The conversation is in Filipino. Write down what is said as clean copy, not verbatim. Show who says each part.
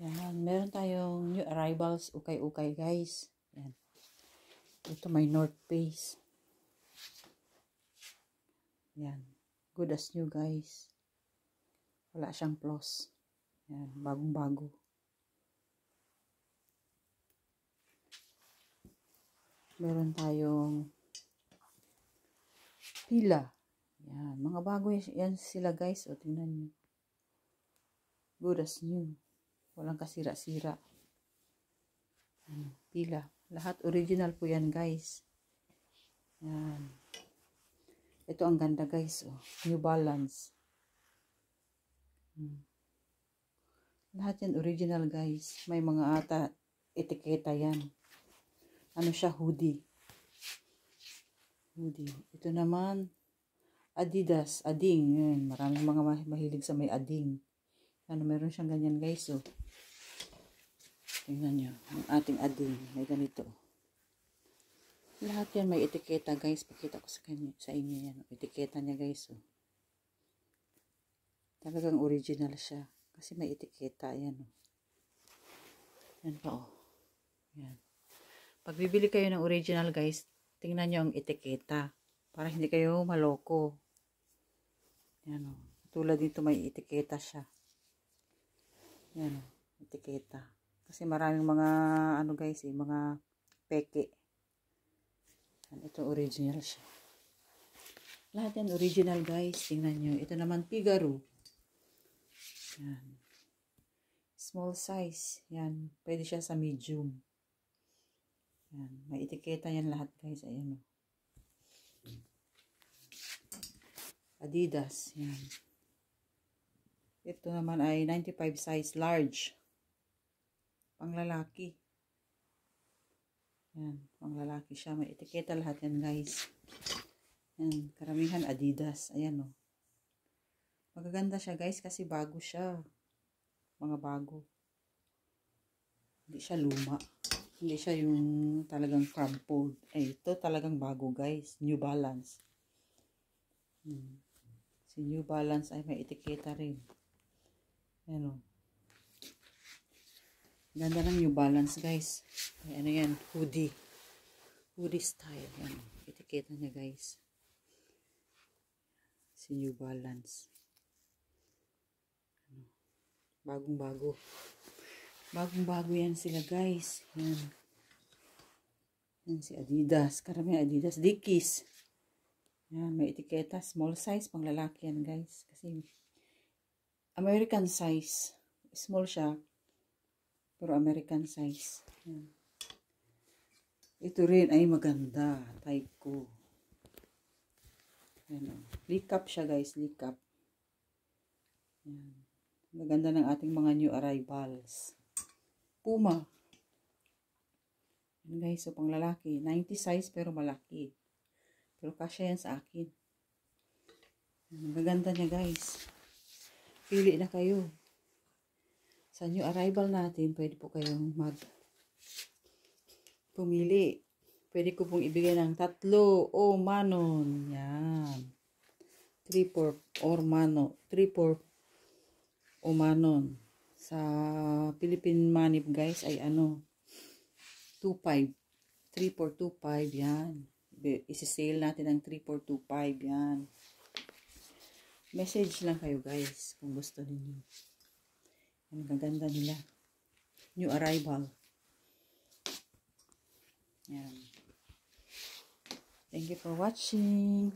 Speaker 1: Yan, meron tayong new arrivals, ukay-ukay guys. Yan. Ito may North Face. Yan. Good as new guys. Wala siyang flaws. Yan, bagong-bago. Meron tayong Fila. Yan, mga bago yan sila guys. O, tingnan nyo. Good as new. Walang kasira-sira. Fila. Lahat original po yan guys. Yan. Ito ang ganda guys. Oh. New Balance. Lahat yan original guys. May mga etiketa yan. Ano siya? Hoodie. Hoodie. Ito naman Adidas. Ading. Yan. Maraming mga mahilig sa may ading. Ano, meron siyang ganyan guys. Oh. Tingnan nyo. Ang ating ading. May ganito. Lahat yan may etiketa guys. Pakita ko sa inyo yan. Etiketa niya guys. Oh. Talagang original siya. Kasi may etiketa. Ayan. Oh. Yan pa oh. Yan. Pag bibili kayo ng original guys, tingnan nyo ang etiketa. Para hindi kayo maloko. Yan oh. Tulad dito may etiketa siya. Yan oh. Etiketa. Kasi maraming mga ano guys mga peke. Yan, ito original siya. Lahat yan original guys. Tingnan nyo. Ito naman Figaro. Yan. Small size. Yan. Pwede siya sa medium. Yan. May etiketa yan lahat guys. Ayan o. Adidas. Yan. Ito naman ay 95 size large. Panglalaki. Yan. Panglalaki siya. May etiketa lahat yan guys. Yan. Karamihan Adidas. Ayan o. Magaganda siya guys kasi bago siya. Mga bago. Hindi siya luma. Hindi siya yung talagang crumpled. Ito talagang bago guys. New Balance. Si New Balance ay may etiketa rin. Ayan o. Ganda ng New Balance guys. Ay, ano yan? Hoodie. Hoodie style. Ayan. Etiketa niya guys. Si New Balance. Bagong-bago. Bagong-bago yan sila guys. Yan. Yan si Adidas. Karami Adidas. Dickies. Yan. May etiketa. Small size. Pang lalaki yan guys. Kasi American size. Small siya. Pero American size. Yan. Ito rin ay maganda. Type ko. Yan. Likap siya guys. Likap. Yan. Maganda ng ating mga new arrivals. Puma. Yan guys, so pang lalaki. 90 size pero malaki. Pero kasya yan sa akin. Maganda niya guys. Pili na kayo. Sa new arrival natin, pwede po kayong pumili. Pwede ko pong ibigay ng 3 o manon. Yan. 3-4 or mano. 3-4 Umanon. Sa Philippine money guys ay ano 2.5 3.425 yan. Isi-sale natin ang 3.425 yan. Message lang kayo guys kung gusto niyo. Ang gaganda nila. New arrival. Yan. Thank you for watching.